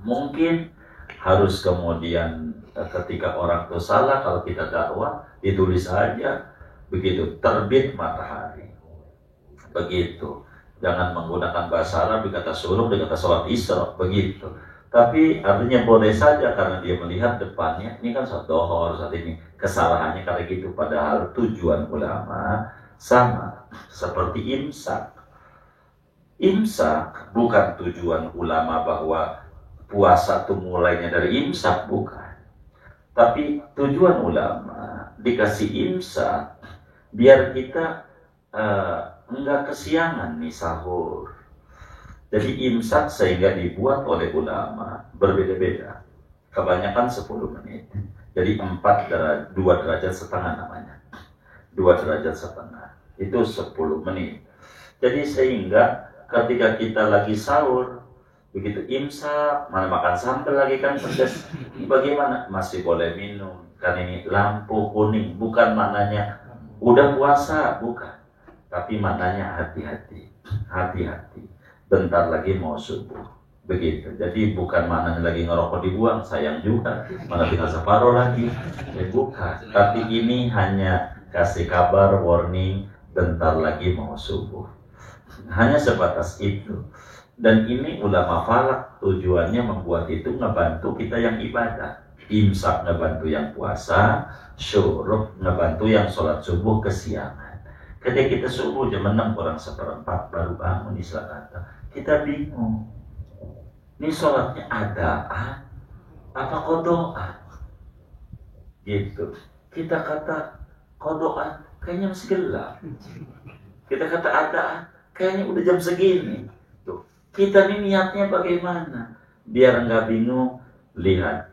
Mungkin harus kemudian ketika orang itu salah, kalau kita dakwah ditulis saja begitu, terbit matahari begitu. Jangan menggunakan bahasa Arab dikata suruh, dikata sholat isyraq begitu. Tapi artinya boleh saja karena dia melihat depannya, ini kan sholat dohor saat ini, kesalahannya kayak gitu. Padahal tujuan ulama sama seperti imsak. Imsak bukan tujuan ulama bahwa puasa itu mulainya dari imsak, bukan. Tapi tujuan ulama dikasih imsak biar kita enggak kesiangan nih sahur. Jadi imsak sehingga dibuat oleh ulama berbeda-beda. Kebanyakan 10 menit. Jadi 2 derajat setengah namanya. 2 derajat setengah. Itu 10 menit. Jadi sehingga ketika kita lagi sahur, begitu imsak, mana makan sambal lagi kan pedas, bagaimana? Masih boleh minum. Kan ini lampu kuning, bukan maknanya udah puasa, bukan. Tapi maknanya hati-hati, hati-hati. Bentar lagi mau subuh, begitu. Jadi bukan maknanya lagi ngerokok dibuang, sayang juga, mana tinggal separuh lagi, bukan. Tapi ini hanya kasih kabar, warning, bentar lagi mau subuh. Hanya sebatas itu. Dan ini ulama falak tujuannya membuat itu ngebantu kita yang ibadah. Imsak ngebantu yang puasa, syuruk ngebantu yang sholat subuh kesiangan. Ketika kita subuh jam 6 kurang 1/4 baru bangun, istilah kata, kita bingung. Ini sholatnya adaan apa kodoan? Gitu. Kita kata kodoan, kayaknya masih gelap. Kita kata adaan, kayaknya udah jam segini. Tuh, kita ini niatnya bagaimana? Biar nggak bingung, lihat.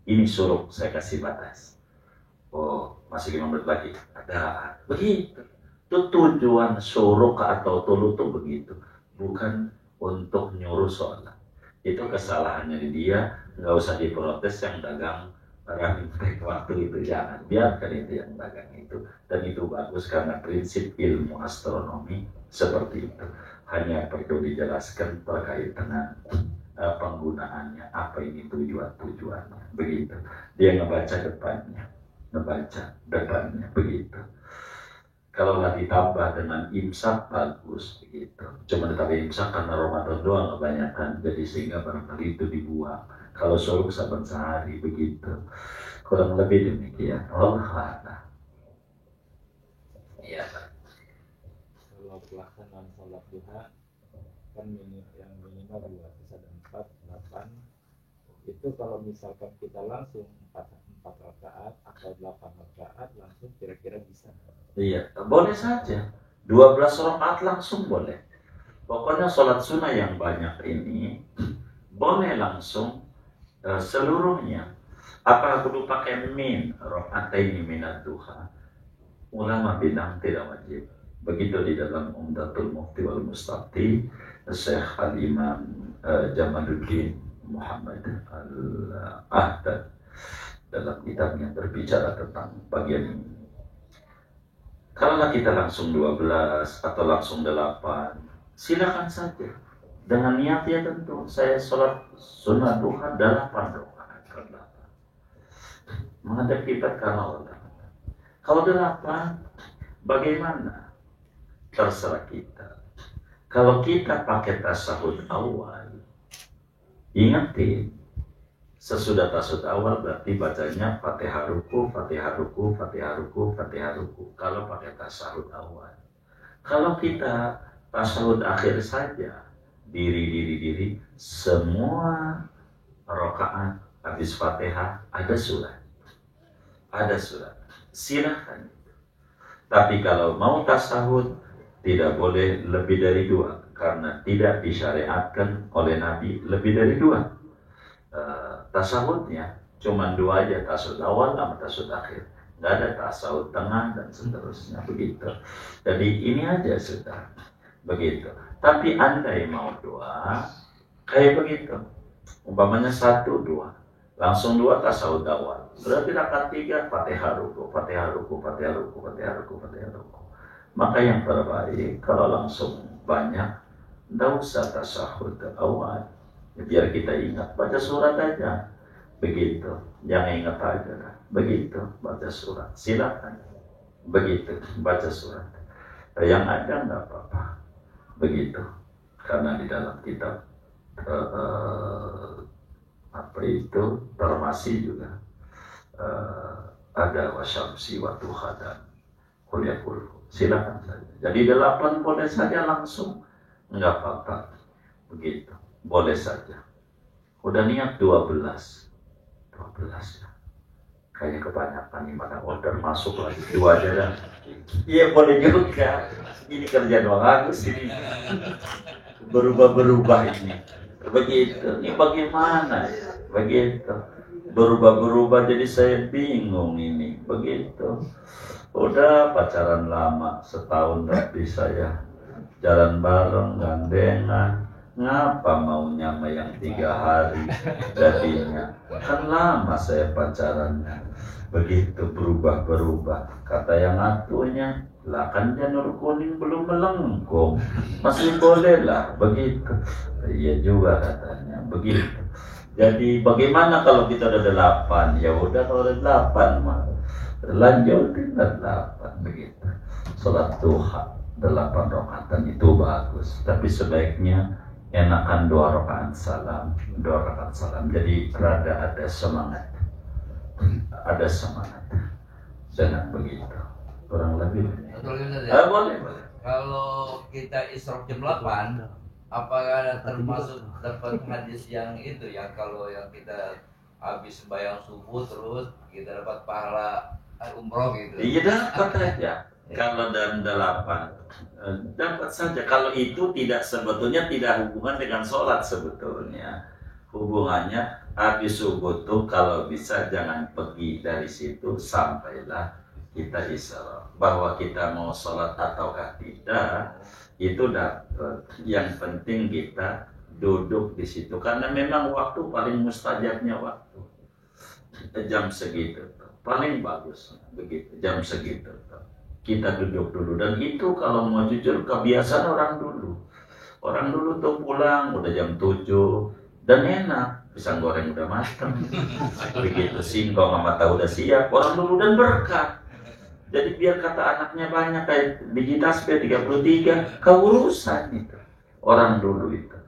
Ini suruh saya kasih batas. Oh, masih 5 menit lagi. Ada. Begitu. Itu tujuan suruh atau tulu tuh begitu. Bukan untuk nyuruh sholat. Itu kesalahannya di dia. Nggak usah diprotes yang dagang barang waktu itu. Jangan. Biarkan itu yang dagang itu. Dan itu bagus karena prinsip ilmu astronomi seperti itu. Hanya perlu dijelaskan terkait dengan penggunaannya, apa ini tujuannya, begitu. Dia ngebaca depannya, begitu. Kalau nggak ditambah dengan imsak bagus, begitu. Cuma ditambah imsak karena Ramadan doang kebanyakan, jadi sehingga barangkali itu dibuang. Kalau suruh saban sehari, begitu. Kurang lebih demikian. Allah. Iya. Kalau pelaksanaan sholat duha kan yang minimal 2 bisa ada 4, 8. Itu kalau misalkan kita langsung 4 rakaat atau 8 rakaat langsung kira-kira bisa. Iya, boleh saja. 12 rakaat langsung boleh. Pokoknya sholat sunnah yang banyak ini boleh langsung seluruhnya. Apa kudu pakai min rakaataini minad duha? Ulama bilang tidak wajib. Begitu di dalam Umdatul Mufti wal Mustafti, Syekh Al-Imam Jamaluddin Muhammad Al-Ahdad dalam kitabnya berbicara tentang bagian ini. Kalau kita langsung 12 atau langsung 8, silakan saja. Dengan niat ya tentu, saya sholat sunnah duha 8 rakaat. Menghadap kiblat karena Allah. Kalau 8, bagaimana? Terserah kita. Kalau kita pakai tasahud awal, ingatin, Sesudah tasawuf awal berarti bacanya Fatihah ruku, Fatihah ruku, Fatihah ruku, Fatihah ruku. Kalau pakai tasawuf awal. Kalau kita tasawuf akhir saja, diri, semua rakaat habis Fatihah ada surat. Ada surat. Silahkan. Tapi kalau mau tasawuf tidak boleh lebih dari 2 karena tidak disyariatkan oleh Nabi lebih dari 2. Tasawufnya cuma 2 aja, tasawuf awal sama tasawuf akhir. Nggak ada tasawuf tengah dan seterusnya begitu. Jadi ini aja sudah begitu. Tapi andai mau 2 kayak begitu, umpamanya 1, 2, langsung 2 tasawuf awal. Berarti rakaat 3 Fatihah ruku, Fatihah ruku, Fatihah ruku, Fatihah ruku, Fatihah ruku. Maka yang terbaik kalau langsung banyak, nggak usah tasawuf awal. Biar kita ingat, baca surat aja. Begitu, jangan ingat aja. Begitu, baca surat. Silakan. Begitu, baca surat. Yang ada nggak apa-apa. Begitu. Karena di dalam kitab apa itu Tarmasi juga ada wasyamsi wa duha dan kuliah. Silakan saja. Jadi 8 boleh saja langsung, nggak apa-apa. Begitu. Boleh saja. Udah niat 12 ya. Kayaknya kebanyakan nih, mana order masuk lagi 2 aja dah. Iya boleh juga. Ini kerjaan Bang Agus ini. Berubah ini. Begitu. Ini bagaimana ya? Begitu. Berubah jadi saya bingung ini. Begitu. Udah pacaran lama, setahun lebih saya. Jalan bareng, gandengan. Ngapa maunya sama yang 3 hari jadinya? Kan lama saya pacarannya. Begitu berubah. Kata yang atunya, lah kan janur kuning belum melengkung. Masih boleh lah, begitu. Iya juga katanya, begitu. Jadi bagaimana kalau kita udah 8? Ya udah kalau udah 8 mah lanjutin 8 begitu. Salat duha 8 rakaatan itu bagus, tapi sebaiknya enakan 2 rakaat salam. Jadi rada ada semangat. Jangan begitu. Kurang lebih. Boleh. Kalau kita isyraq jam 8, apakah termasuk dapat hadis yang itu ya, kalau yang kita habis bayang subuh terus kita dapat pahala umroh gitu? Iya dapat aja. Kalau dalam 8 dapat saja. Kalau itu sebetulnya tidak hubungan dengan sholat sebetulnya. Hubungannya habis subuh tuh kalau bisa jangan pergi dari situ sampailah kita isyraq. Bahwa kita mau sholat ataukah tidak itu dapat. Yang penting kita duduk di situ karena memang waktu paling mustajabnya waktu jam segitu paling bagus begitu, jam segitu kita duduk dulu. Dan itu kalau mau jujur kebiasaan orang dulu tuh pulang udah jam 7 dan enak, pisang goreng udah matang begitu, singkong sama tahu udah siap orang dulu dan berkah. Jadi biar kata anaknya banyak kayak biji tasbih 33 keurusan itu orang dulu itu,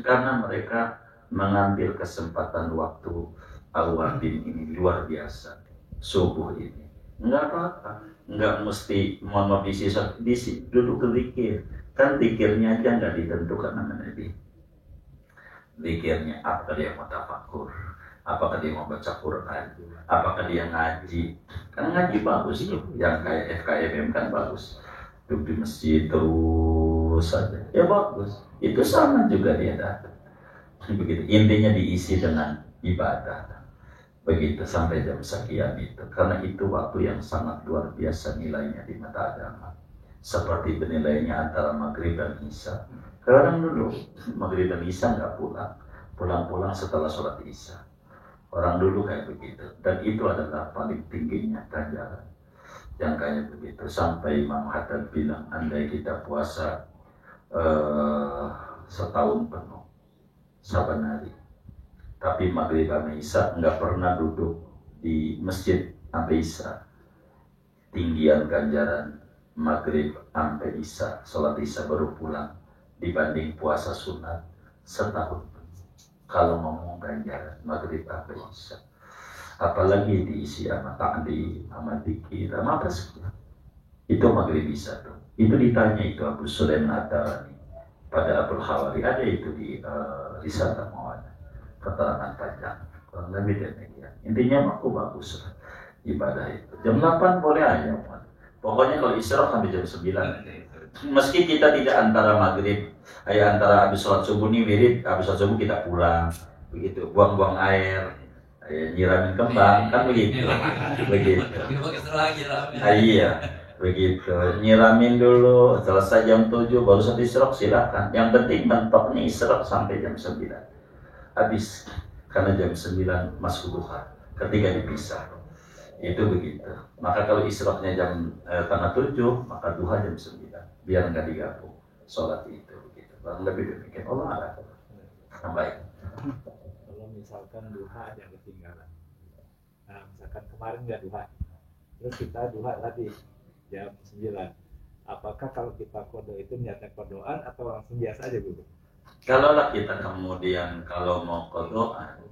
karena mereka mengambil kesempatan waktu awabin ini luar biasa. Subuh ini nggak apa-apa, nggak mesti mohon disi duduk ke zikir. Kan zikirnya aja nggak ditentukan sama Nabi. Zikirnya apakah dia mau tafakur, apakah dia mau baca Quran, apakah dia ngaji. Kan ngaji bagus tuh, yang kayak FKMM kan bagus, duduk di masjid terus saja ya bagus. Itu sama juga dia datang begitu, intinya diisi dengan ibadah begitu sampai jam sekian itu, karena itu waktu yang sangat luar biasa nilainya di mata agama, seperti bernilainya antara maghrib dan isya. Kadang dulu maghrib dan isya nggak pulang setelah sholat isya, orang dulu kayak begitu, dan itu adalah paling tingginya ganjaran yang kayak begitu. Sampai Imam Haddad bilang andai kita puasa setahun penuh saban hari, tapi maghrib sama isya nggak pernah duduk di masjid sampai isya, tinggian ganjaran maghrib sampai isya, sholat isya baru pulang dibanding puasa sunat setahun. kalau ngomong ganjaran maghrib apa isya, apalagi diisi sama taklim, sama dikir, sama apa semua. Itu maghrib bisa tuh. Itu ditanya itu Abu Sulaiman Ad-Darani pada Abdul Hawari, ada itu di Risalah Mawana, keterangan panjang. Kurang lebih demikian. Intinya aku bagus lah ibadah itu. Jam 8 boleh aja. Pokoknya kalau isyraq sampai jam 9. Meski kita tidak antara maghrib, antara habis sholat subuh nih wirid, habis sholat subuh kita pulang, begitu, buang-buang air, nyiramin kembang, kan begitu, begitu. Iya, begitu. Nyiramin dulu, selesai jam 7 baru satu isyraq silakan. Yang penting mentok nih isyraq sampai jam 9. Habis karena jam 9 masuk duha, ketika dipisah. Itu begitu. Maka kalau isyraqnya jam tengah 7, maka duha jam 9. Biar nggak digabung sholat itu begitu. Kurang lebih demikian. Allah Akbar. Baik. Kalau misalkan duha ada yang ketinggalan, nah misalkan kemarin nggak duha, terus kita duha tadi jam 9, apakah kalau kita kodo itu niatnya kodoan atau langsung biasa aja dulu? Kalaulah kita kemudian kalau mau kodoan,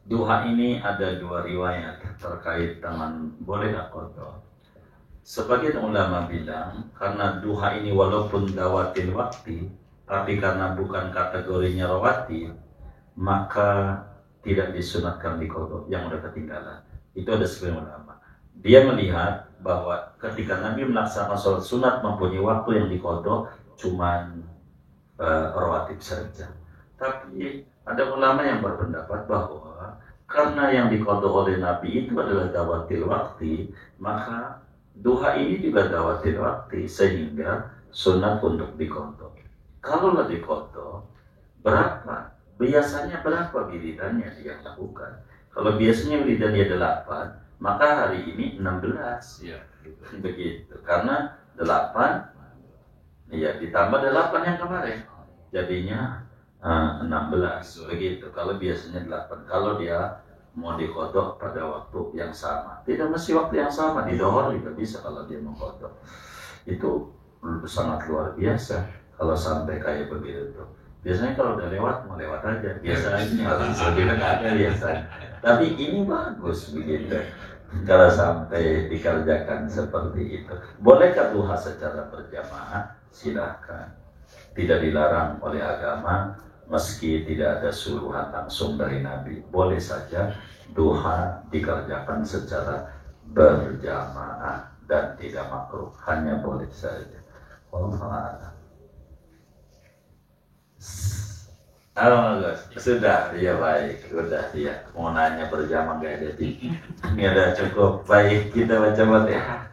duha ini ada dua riwayat terkait dengan boleh nggak kodo. Sebagian ulama bilang karena duha ini walaupun dawatil waktu, tapi karena bukan kategorinya rawatib, maka tidak disunatkan di kodok yang udah ketinggalan. Itu ada sebagian ulama. Dia melihat bahwa ketika Nabi melaksanakan sholat sunat mempunyai waktu yang dikodok cuman rawatib saja. Tapi ada ulama yang berpendapat bahwa karena yang dikodok oleh Nabi itu adalah dawatil waktu, maka duha ini juga dawatil waktu sehingga sunat untuk dikodok. Kalau dikodok, berapa? Biasanya berapa wiridannya dia lakukan? Kalau biasanya wiridannya 8, maka hari ini 16. Ya, gitu. Begitu. Karena 8, ya ditambah 8 yang kemarin. Jadinya 16. Begitu. Kalau biasanya 8. Kalau dia mau dikodok pada waktu yang sama, tidak mesti waktu yang sama, di dohor juga bisa kalau dia mau kodok. Itu sangat luar biasa kalau sampai kayak begitu tuh. Biasanya kalau udah lewat mau lewat aja, biasanya harus lebih ada biasanya. Tapi ini bagus begitu kalau sampai dikerjakan seperti itu. Bolehkah duha secara berjamaah? Silahkan, tidak dilarang oleh agama. Meski tidak ada suruhan langsung dari Nabi, boleh saja duha dikerjakan secara berjamaah dan tidak makruh, hanya boleh saja. Allah. Sudah, ya baik, sudah ya. Mau nanya berjamaah nggak ada, ini ada cukup baik kita baca Fatihah.